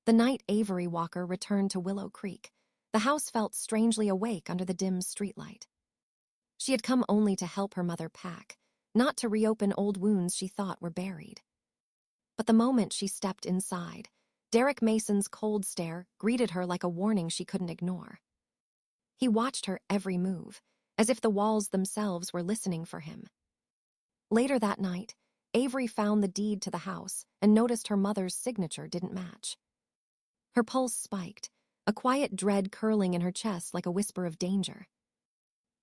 The night Avery Walker returned to Willow Creek, the house felt strangely awake under the dim streetlight. She had come only to help her mother pack, not to reopen old wounds she thought were buried. But the moment she stepped inside, Derek Mason's cold stare greeted her like a warning she couldn't ignore. He watched her every move, as if the walls themselves were listening for him. Later that night, Avery found the deed to the house and noticed her mother's signature didn't match. Her pulse spiked, a quiet dread curling in her chest like a whisper of danger.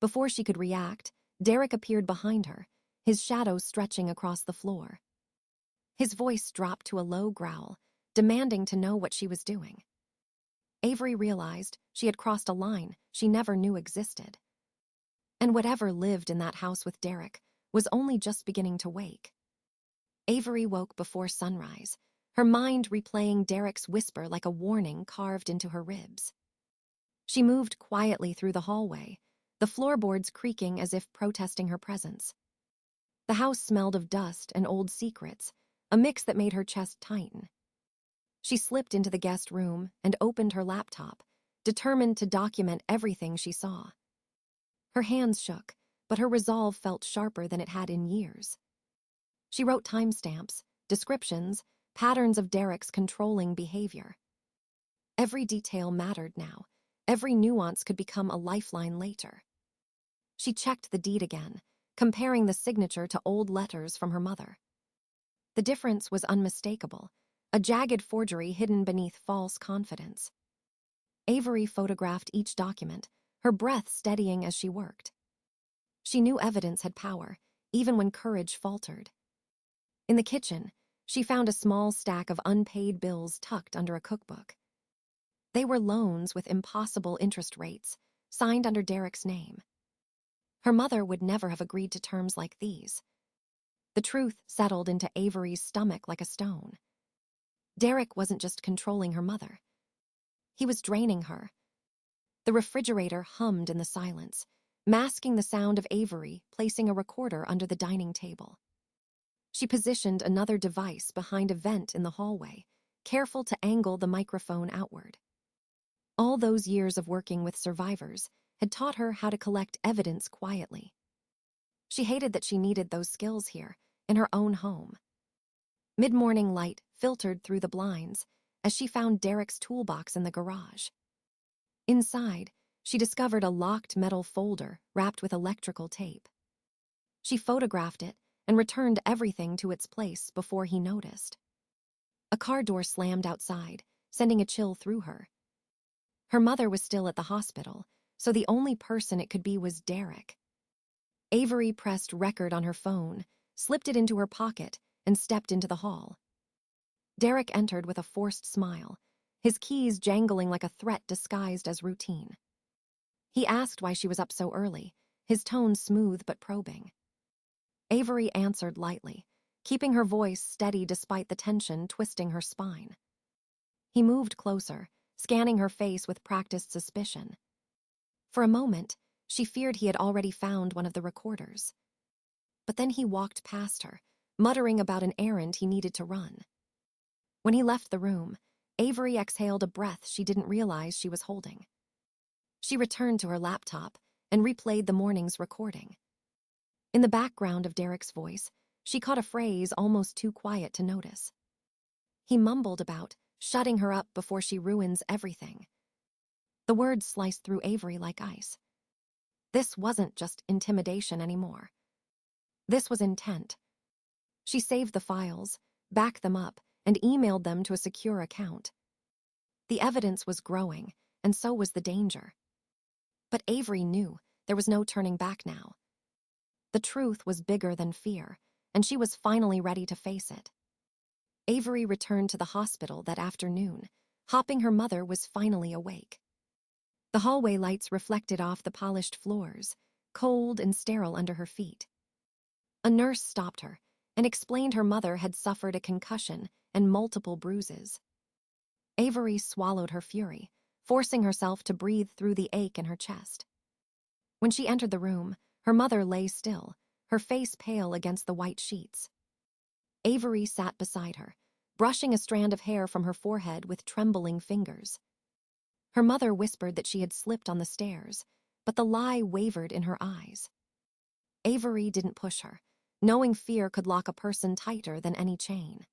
Before she could react, Derek appeared behind her, his shadow stretching across the floor. His voice dropped to a low growl, demanding to know what she was doing. Avery realized she had crossed a line she never knew existed. And whatever lived in that house with Derek was only just beginning to wake. Avery woke before sunrise, her mind replaying Derek's whisper like a warning carved into her ribs. She moved quietly through the hallway, the floorboards creaking as if protesting her presence. The house smelled of dust and old secrets, a mix that made her chest tighten. She slipped into the guest room and opened her laptop, determined to document everything she saw. Her hands shook, but her resolve felt sharper than it had in years. She wrote timestamps, descriptions, patterns of Derek's controlling behavior. Every detail mattered now. Every nuance could become a lifeline later. She checked the deed again, comparing the signature to old letters from her mother. The difference was unmistakable, a jagged forgery hidden beneath false confidence. Avery photographed each document, her breath steadying as she worked. She knew evidence had power, even when courage faltered. In the kitchen, she found a small stack of unpaid bills tucked under a cookbook. They were loans with impossible interest rates, signed under Derek's name. Her mother would never have agreed to terms like these. The truth settled into Avery's stomach like a stone. Derek wasn't just controlling her mother. He was draining her. The refrigerator hummed in the silence, masking the sound of Avery placing a recorder under the dining table. She positioned another device behind a vent in the hallway, careful to angle the microphone outward. All those years of working with survivors had taught her how to collect evidence quietly. She hated that she needed those skills here, in her own home. Mid-morning light filtered through the blinds as she found Derek's toolbox in the garage. Inside, she discovered a locked metal folder wrapped with electrical tape. She photographed it and returned everything to its place before he noticed. A car door slammed outside, sending a chill through her. Her mother was still at the hospital, so the only person it could be was Derek. Avery pressed record on her phone, slipped it into her pocket, and stepped into the hall. Derek entered with a forced smile, his keys jangling like a threat disguised as routine. He asked why she was up so early, his tone smooth but probing. Avery answered lightly, keeping her voice steady despite the tension twisting her spine. He moved closer, scanning her face with practiced suspicion. For a moment, she feared he had already found one of the recorders. But then he walked past her, muttering about an errand he needed to run. When he left the room, Avery exhaled a breath she didn't realize she was holding. She returned to her laptop and replayed the morning's recording. In the background of Derek's voice, she caught a phrase almost too quiet to notice. He mumbled about shutting her up before she ruins everything. The words sliced through Avery like ice. This wasn't just intimidation anymore. This was intent. She saved the files, backed them up, and emailed them to a secure account. The evidence was growing, and so was the danger. But Avery knew there was no turning back now. The truth was bigger than fear, and she was finally ready to face it. Avery returned to the hospital that afternoon, hoping her mother was finally awake. The hallway lights reflected off the polished floors, cold and sterile under her feet. A nurse stopped her and explained her mother had suffered a concussion and multiple bruises. Avery swallowed her fury, forcing herself to breathe through the ache in her chest. When she entered the room, her mother lay still, her face pale against the white sheets. Avery sat beside her, brushing a strand of hair from her forehead with trembling fingers. Her mother whispered that she had slipped on the stairs, but the lie wavered in her eyes. Avery didn't push her, knowing fear could lock a person tighter than any chain.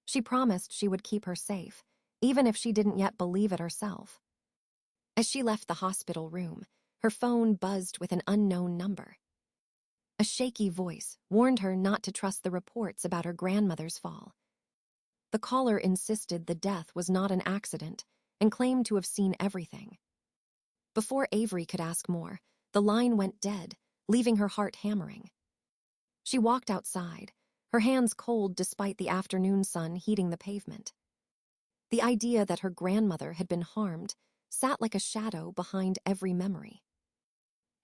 She promised she would keep her safe, even if she didn't yet believe it herself. As she left the hospital room, her phone buzzed with an unknown number. A shaky voice warned her not to trust the reports about her grandmother's fall. The caller insisted the death was not an accident and claimed to have seen everything. Before Avery could ask more, the line went dead, leaving her heart hammering. She walked outside, her hands cold despite the afternoon sun heating the pavement. The idea that her grandmother had been harmed sat like a shadow behind every memory.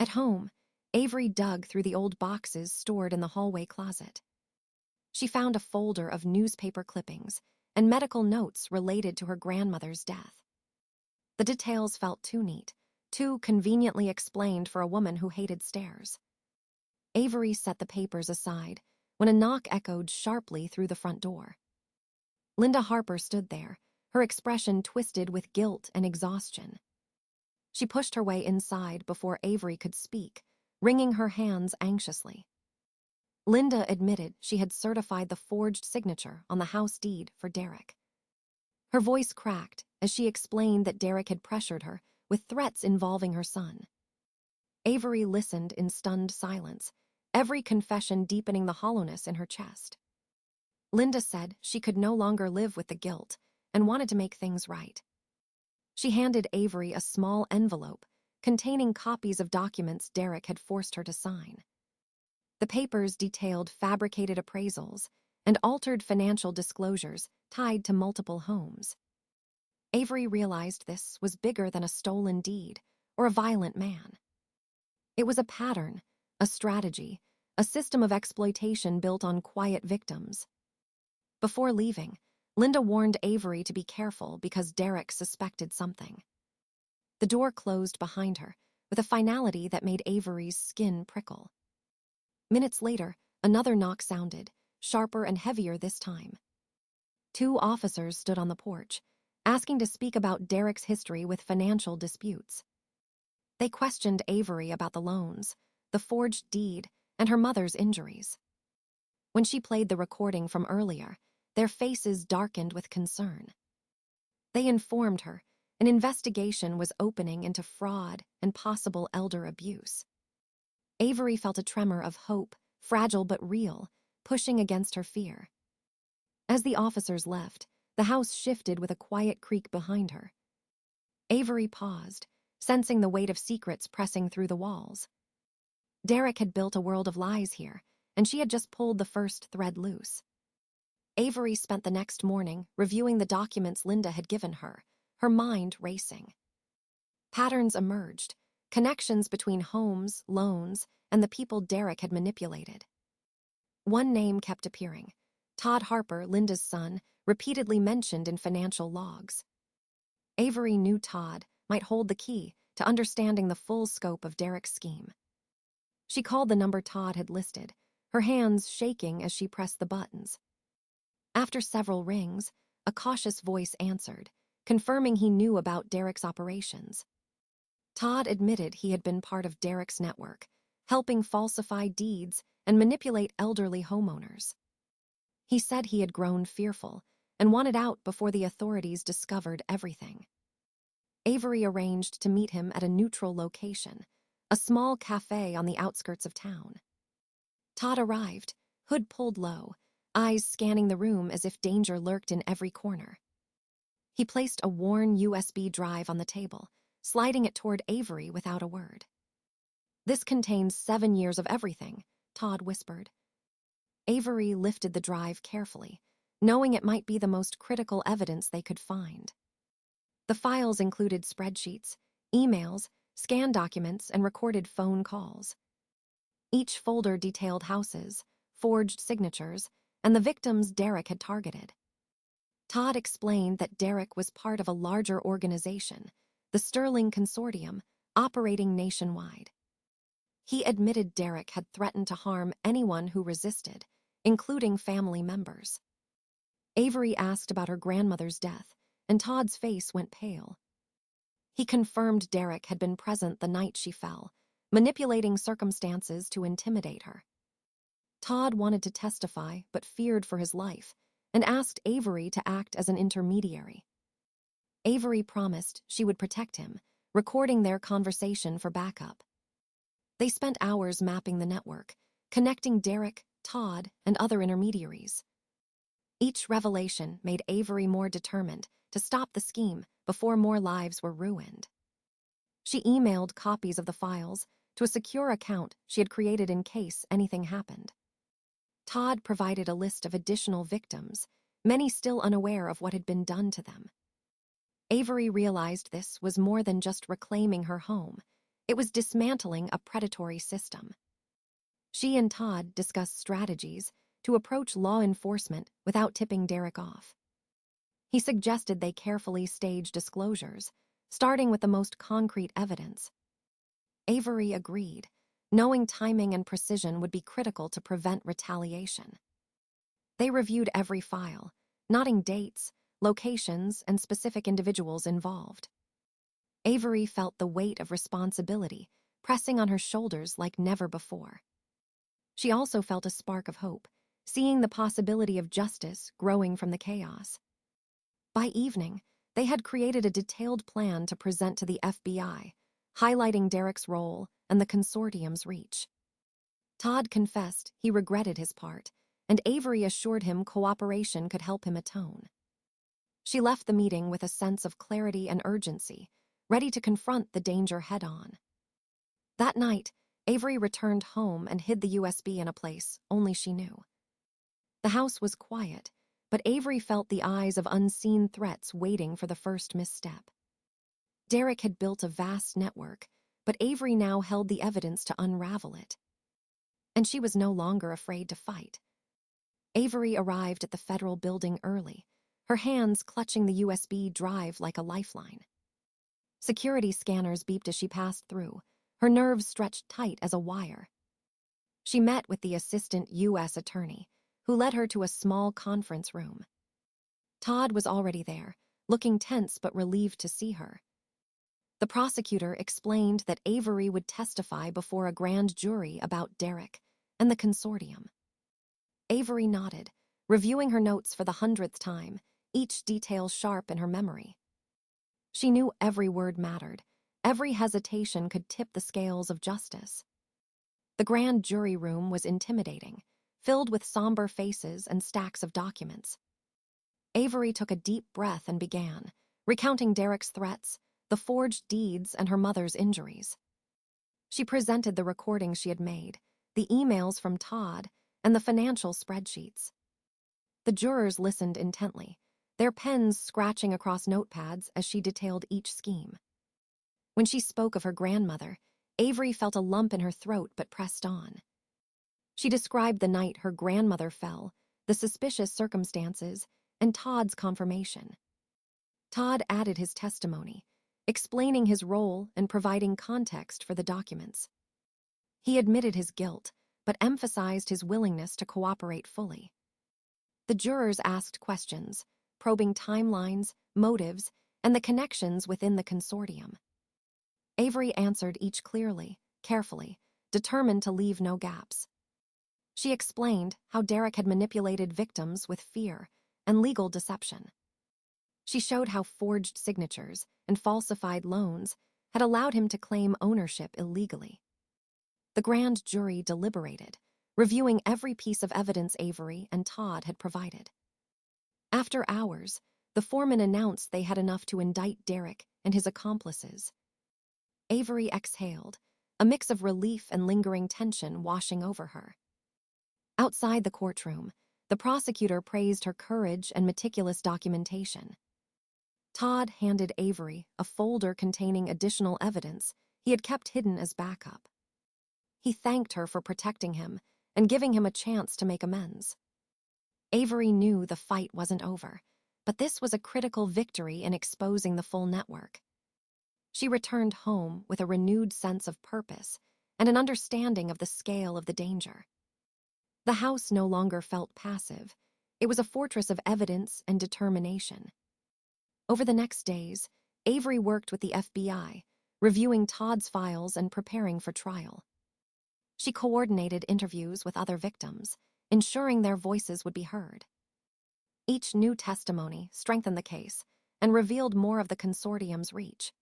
At home, Avery dug through the old boxes stored in the hallway closet. She found a folder of newspaper clippings and medical notes related to her grandmother's death. The details felt too neat, too conveniently explained for a woman who hated stairs. Avery set the papers aside when a knock echoed sharply through the front door. Linda Harper stood there, her expression twisted with guilt and exhaustion. She pushed her way inside before Avery could speak, wringing her hands anxiously. Linda admitted she had certified the forged signature on the house deed for Derek. Her voice cracked as she explained that Derek had pressured her with threats involving her son. Avery listened in stunned silence, every confession deepening the hollowness in her chest. Linda said she could no longer live with the guilt and wanted to make things right. She handed Avery a small envelope containing copies of documents Derek had forced her to sign. The papers detailed fabricated appraisals and altered financial disclosures tied to multiple homes. Avery realized this was bigger than a stolen deed or a violent man. It was a pattern, a strategy, a system of exploitation built on quiet victims. Before leaving, Linda warned Avery to be careful because Derek suspected something. The door closed behind her with a finality that made Avery's skin prickle. Minutes later, another knock sounded, sharper and heavier this time. 2 officers stood on the porch, asking to speak about Derek's history with financial disputes. They questioned Avery about the loans, the forged deed, and her mother's injuries. When she played the recording from earlier, their faces darkened with concern. They informed her an investigation was opening into fraud and possible elder abuse. Avery felt a tremor of hope, fragile but real, pushing against her fear. As the officers left, the house shifted with a quiet creak behind her. Avery paused, sensing the weight of secrets pressing through the walls. Derek had built a world of lies here, and she had just pulled the first thread loose. Avery spent the next morning reviewing the documents Linda had given her, her mind racing. Patterns emerged, connections between homes, loans, and the people Derek had manipulated. One name kept appearing: Todd Harper, Linda's son, repeatedly mentioned in financial logs. Avery knew Todd might hold the key to understanding the full scope of Derek's scheme. She called the number Todd had listed, her hands shaking as she pressed the buttons. After several rings, a cautious voice answered, confirming he knew about Derek's operations. Todd admitted he had been part of Derek's network, helping falsify deeds and manipulate elderly homeowners. He said he had grown fearful and wanted out before the authorities discovered everything. Avery arranged to meet him at a neutral location, a small cafe on the outskirts of town. Todd arrived, hood pulled low, eyes scanning the room as if danger lurked in every corner. He placed a worn USB drive on the table, sliding it toward Avery without a word. "This contains 7 years of everything," Todd whispered. Avery lifted the drive carefully, knowing it might be the most critical evidence they could find. The files included spreadsheets, emails, scanned documents, and recorded phone calls. Each folder detailed houses, forged signatures, and the victims Derek had targeted. Todd explained that Derek was part of a larger organization, the Sterling Consortium, operating nationwide. He admitted Derek had threatened to harm anyone who resisted, including family members. Avery asked about her grandmother's death, and Todd's face went pale. He confirmed Derek had been present the night she fell, manipulating circumstances to intimidate her. Todd wanted to testify but feared for his life and asked Avery to act as an intermediary. Avery promised she would protect him, recording their conversation for backup. They spent hours mapping the network, connecting Derek, Todd, and other intermediaries. Each revelation made Avery more determined to stop the scheme before more lives were ruined. She emailed copies of the files to a secure account she had created in case anything happened. Todd provided a list of additional victims, many still unaware of what had been done to them. Avery realized this was more than just reclaiming her home. It was dismantling a predatory system. She and Todd discussed strategies to approach law enforcement without tipping Derek off. He suggested they carefully stage disclosures, starting with the most concrete evidence. Avery agreed, knowing timing and precision would be critical to prevent retaliation. They reviewed every file, noting dates, locations, and specific individuals involved. Avery felt the weight of responsibility pressing on her shoulders like never before. She also felt a spark of hope, seeing the possibility of justice growing from the chaos. By evening, they had created a detailed plan to present to the FBI, highlighting Derek's role and the consortium's reach. Todd confessed he regretted his part, and Avery assured him cooperation could help him atone. She left the meeting with a sense of clarity and urgency, ready to confront the danger head-on. That night, Avery returned home and hid the USB in a place only she knew. The house was quiet, but Avery felt the eyes of unseen threats waiting for the first misstep. Derek had built a vast network, but Avery now held the evidence to unravel it. And she was no longer afraid to fight. Avery arrived at the federal building early, her hands clutching the USB drive like a lifeline. Security scanners beeped as she passed through, her nerves stretched tight as a wire. She met with the assistant U.S. attorney, who led her to a small conference room. Todd was already there, looking tense but relieved to see her. The prosecutor explained that Avery would testify before a grand jury about Derek and the consortium. Avery nodded, reviewing her notes for the 100th time, each detail sharp in her memory. She knew every word mattered. Every hesitation could tip the scales of justice. The grand jury room was intimidating, filled with somber faces and stacks of documents. Avery took a deep breath and began, recounting Derek's threats, the forged deeds, and her mother's injuries. She presented the recordings she had made, the emails from Todd, and the financial spreadsheets. The jurors listened intently, their pens scratching across notepads as she detailed each scheme. When she spoke of her grandmother, Avery felt a lump in her throat but pressed on. She described the night her grandmother fell, the suspicious circumstances, and Todd's confirmation. Todd added his testimony, explaining his role and providing context for the documents. He admitted his guilt, but emphasized his willingness to cooperate fully. The jurors asked questions, probing timelines, motives, and the connections within the consortium. Avery answered each clearly, carefully, determined to leave no gaps. She explained how Derek had manipulated victims with fear and legal deception. She showed how forged signatures and falsified loans had allowed him to claim ownership illegally. The grand jury deliberated, reviewing every piece of evidence Avery and Todd had provided. After hours, the foreman announced they had enough to indict Derek and his accomplices. Avery exhaled, a mix of relief and lingering tension washing over her. Outside the courtroom, the prosecutor praised her courage and meticulous documentation. Todd handed Avery a folder containing additional evidence he had kept hidden as backup. He thanked her for protecting him and giving him a chance to make amends. Avery knew the fight wasn't over, but this was a critical victory in exposing the full network. She returned home with a renewed sense of purpose and an understanding of the scale of the danger. The house no longer felt passive. It was a fortress of evidence and determination. Over the next days, Avery worked with the FBI, reviewing Todd's files and preparing for trial. She coordinated interviews with other victims, ensuring their voices would be heard. Each new testimony strengthened the case and revealed more of the consortium's reach.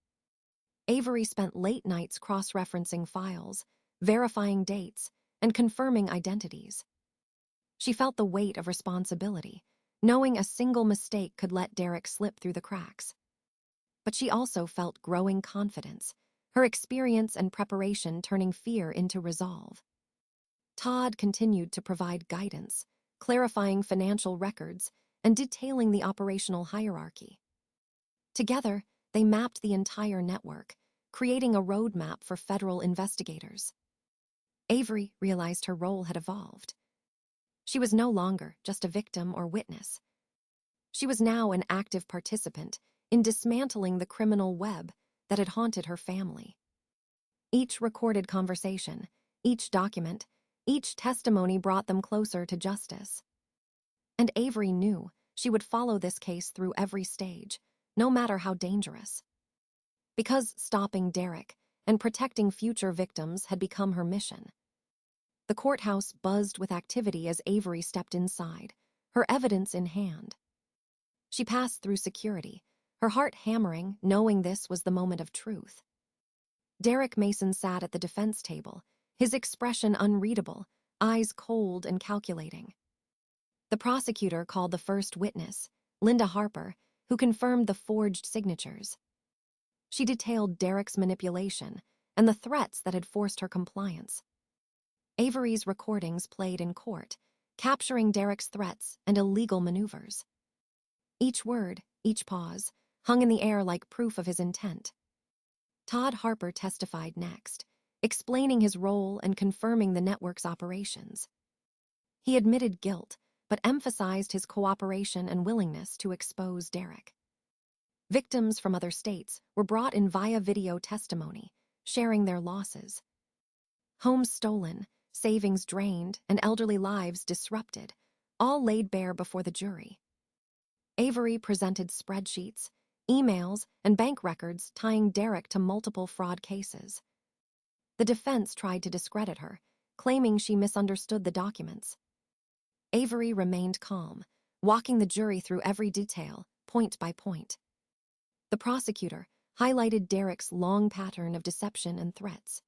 Avery spent late nights cross-referencing files, verifying dates, and confirming identities. She felt the weight of responsibility, knowing a single mistake could let Derek slip through the cracks. But she also felt growing confidence, her experience and preparation turning fear into resolve. Todd continued to provide guidance, clarifying financial records and detailing the operational hierarchy. Together, they mapped the entire network, creating a roadmap for federal investigators. Avery realized her role had evolved. She was no longer just a victim or witness. She was now an active participant in dismantling the criminal web that had haunted her family. Each recorded conversation, each document, each testimony brought them closer to justice. And Avery knew she would follow this case through every stage, no matter how dangerous. Because stopping Derek and protecting future victims had become her mission. The courthouse buzzed with activity as Avery stepped inside, her evidence in hand. She passed through security, her heart hammering, knowing this was the moment of truth. Derek Mason sat at the defense table, his expression unreadable, eyes cold and calculating. The prosecutor called the first witness, Linda Harper, who confirmed the forged signatures. She detailed Derek's manipulation and the threats that had forced her compliance. Avery's recordings played in court, capturing Derek's threats and illegal maneuvers. Each word, each pause, hung in the air like proof of his intent. Todd Harper testified next, explaining his role and confirming the network's operations. He admitted guilt, but emphasized his cooperation and willingness to expose Derek. Victims from other states were brought in via video testimony, sharing their losses. Homes stolen, savings drained, and elderly lives disrupted, all laid bare before the jury. Avery presented spreadsheets, emails, and bank records tying Derek to multiple fraud cases. The defense tried to discredit her, claiming she misunderstood the documents. Avery remained calm, walking the jury through every detail, point by point. The prosecutor highlighted Derek's long pattern of deception and threats.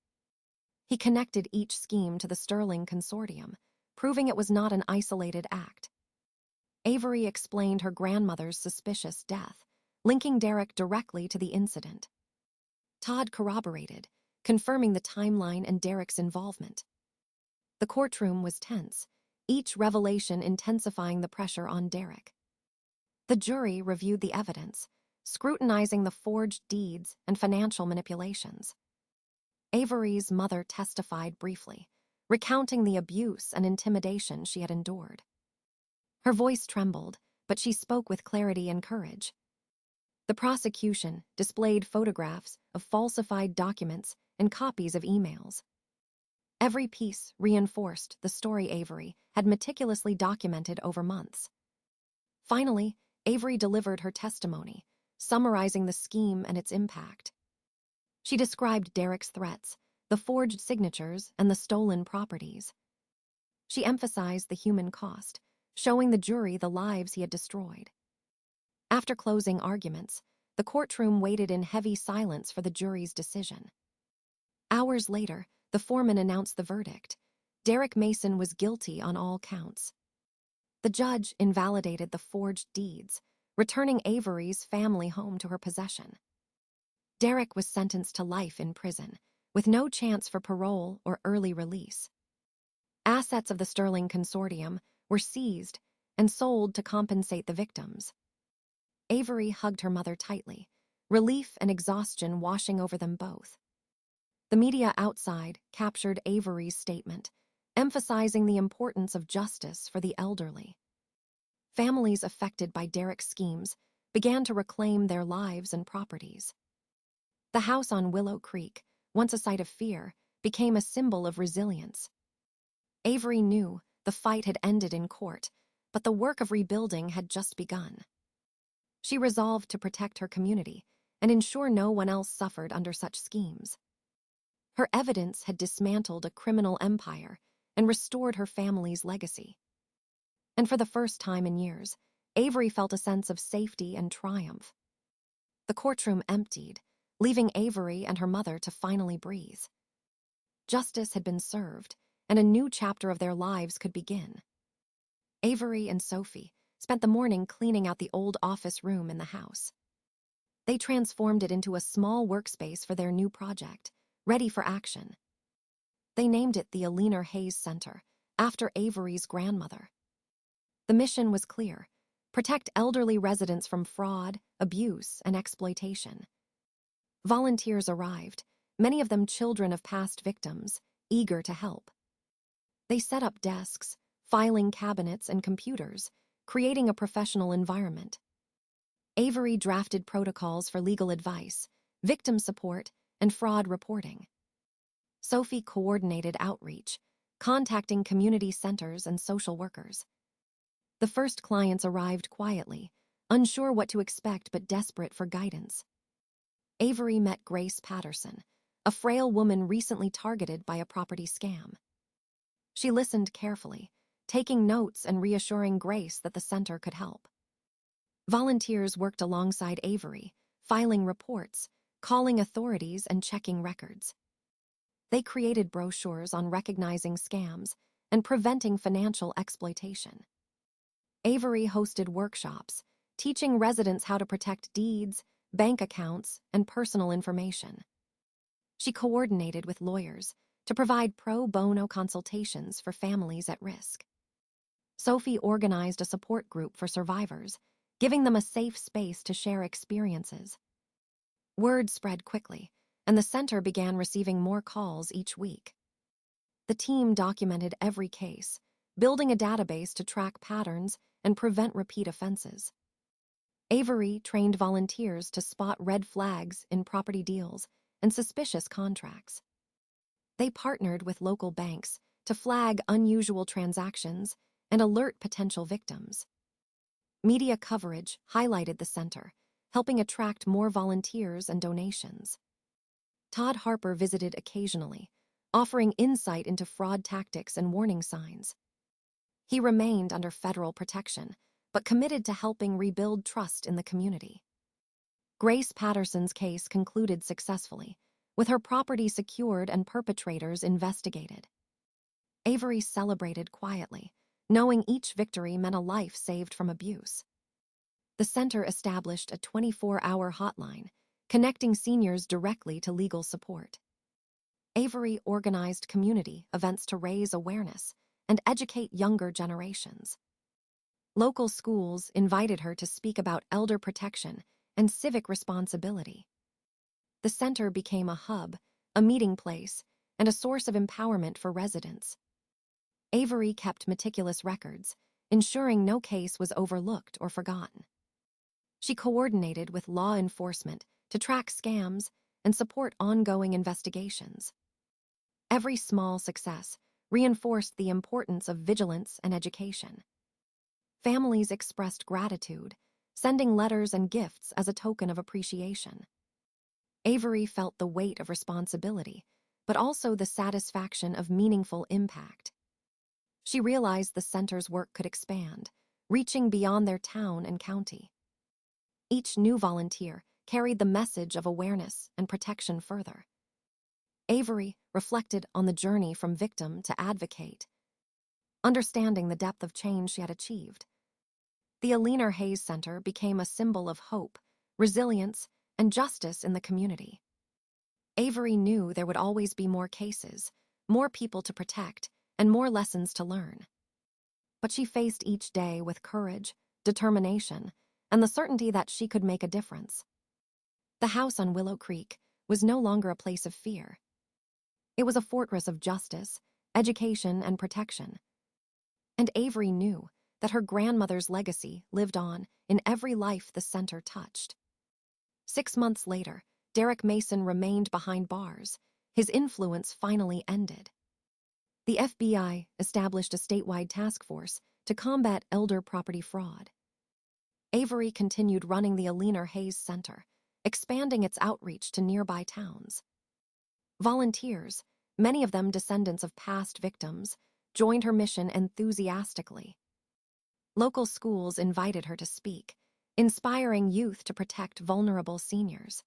He connected each scheme to the Sterling consortium, proving it was not an isolated act. Avery explained her grandmother's suspicious death, linking Derek directly to the incident. Todd corroborated, confirming the timeline and Derek's involvement. The courtroom was tense, each revelation intensifying the pressure on Derek. The jury reviewed the evidence, scrutinizing the forged deeds and financial manipulations. Avery's mother testified briefly, recounting the abuse and intimidation she had endured. Her voice trembled, but she spoke with clarity and courage. The prosecution displayed photographs of falsified documents and copies of emails. Every piece reinforced the story Avery had meticulously documented over months. Finally, Avery delivered her testimony, summarizing the scheme and its impact. She described Derek's threats, the forged signatures, and the stolen properties. She emphasized the human cost, showing the jury the lives he had destroyed. After closing arguments, the courtroom waited in heavy silence for the jury's decision. Hours later, the foreman announced the verdict. Derek Mason was guilty on all counts. The judge invalidated the forged deeds, returning Avery's family home to her possession. Derek was sentenced to life in prison, with no chance for parole or early release. Assets of the Sterling consortium were seized and sold to compensate the victims. Avery hugged her mother tightly, relief and exhaustion washing over them both. The media outside captured Avery's statement, emphasizing the importance of justice for the elderly. Families affected by Derek's schemes began to reclaim their lives and properties. The house on Willow Creek, once a site of fear, became a symbol of resilience. Avery knew the fight had ended in court, but the work of rebuilding had just begun. She resolved to protect her community and ensure no one else suffered under such schemes. Her evidence had dismantled a criminal empire and restored her family's legacy. And for the first time in years, Avery felt a sense of safety and triumph. The courtroom emptied, leaving Avery and her mother to finally breathe. Justice had been served, and a new chapter of their lives could begin. Avery and Sophie spent the morning cleaning out the old office room in the house. They transformed it into a small workspace for their new project, ready for action. They named it the Eleanor Hayes Center, after Avery's grandmother. The mission was clear: protect elderly residents from fraud, abuse, and exploitation. Volunteers arrived, many of them children of past victims, eager to help. They set up desks, filing cabinets, and computers, creating a professional environment. Avery drafted protocols for legal advice, victim support, and fraud reporting. Sophie coordinated outreach, contacting community centers and social workers. The first clients arrived quietly, unsure what to expect but desperate for guidance. Avery met Grace Patterson, a frail woman recently targeted by a property scam. She listened carefully, taking notes and reassuring Grace that the center could help. Volunteers worked alongside Avery, filing reports, calling authorities, and checking records. They created brochures on recognizing scams and preventing financial exploitation. Avery hosted workshops, teaching residents how to protect deeds, bank accounts, and personal information. She coordinated with lawyers to provide pro bono consultations for families at risk. Sophie organized a support group for survivors, giving them a safe space to share experiences. Word spread quickly, and the center began receiving more calls each week. The team documented every case, building a database to track patterns and prevent repeat offenses. Avery trained volunteers to spot red flags in property deals and suspicious contracts. They partnered with local banks to flag unusual transactions and alert potential victims. Media coverage highlighted the center, helping attract more volunteers and donations. Todd Harper visited occasionally, offering insight into fraud tactics and warning signs. He remained under federal protection, but committed to helping rebuild trust in the community. Grace Patterson's case concluded successfully, with her property secured and perpetrators investigated. Avery celebrated quietly, knowing each victory meant a life saved from abuse. The center established a 24-hour hotline, connecting seniors directly to legal support. Avery organized community events to raise awareness and educate younger generations. Local schools invited her to speak about elder protection and civic responsibility. The center became a hub, a meeting place, and a source of empowerment for residents. Avery kept meticulous records, ensuring no case was overlooked or forgotten. She coordinated with law enforcement to track scams and support ongoing investigations. Every small success reinforced the importance of vigilance and education. Families expressed gratitude, sending letters and gifts as a token of appreciation. Avery felt the weight of responsibility, but also the satisfaction of meaningful impact. She realized the center's work could expand, reaching beyond their town and county. Each new volunteer carried the message of awareness and protection further. Avery reflected on the journey from victim to advocate, understanding the depth of change she had achieved. The Eleanor Hayes Center became a symbol of hope, resilience, and justice in the community. Avery knew there would always be more cases, more people to protect, and more lessons to learn. But she faced each day with courage, determination, and the certainty that she could make a difference. The house on Willow Creek was no longer a place of fear. It was a fortress of justice, education, and protection. And Avery knew that her grandmother's legacy lived on in every life the center touched. 6 months later, Derek Mason remained behind bars. His influence finally ended. The FBI established a statewide task force to combat elder property fraud. Avery continued running the Alina Hayes Center, expanding its outreach to nearby towns. Volunteers, many of them descendants of past victims, joined her mission enthusiastically. Local schools invited her to speak, inspiring youth to protect vulnerable seniors.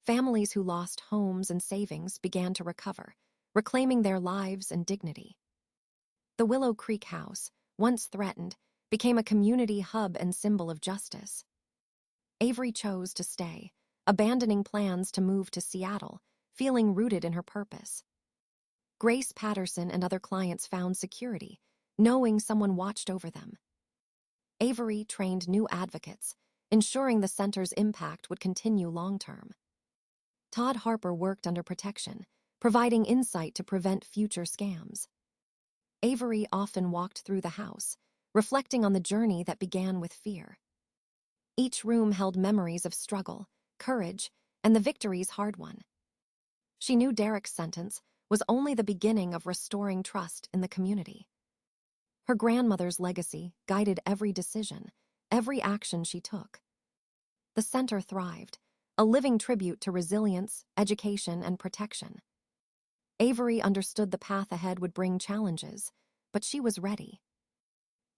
Families who lost homes and savings began to recover, reclaiming their lives and dignity. The Willow Creek house, once threatened, became a community hub and symbol of justice. Avery chose to stay, abandoning plans to move to Seattle, feeling rooted in her purpose. Grace Patterson and other clients found security, knowing someone watched over them. Avery trained new advocates, ensuring the center's impact would continue long-term. Todd Harper worked under protection, providing insight to prevent future scams. Avery often walked through the house, reflecting on the journey that began with fear. Each room held memories of struggle, courage, and the victories hard won. She knew Derek's sentence was only the beginning of restoring trust in the community. Her grandmother's legacy guided every decision, every action she took. The center thrived, a living tribute to resilience, education, and protection. Avery understood the path ahead would bring challenges, but she was ready.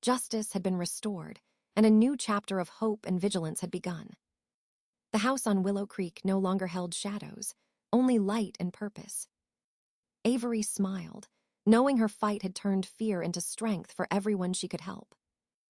Justice had been restored, and a new chapter of hope and vigilance had begun. The house on Willow Creek no longer held shadows, only light and purpose. Avery smiled, knowing her fight had turned fear into strength for everyone she could help.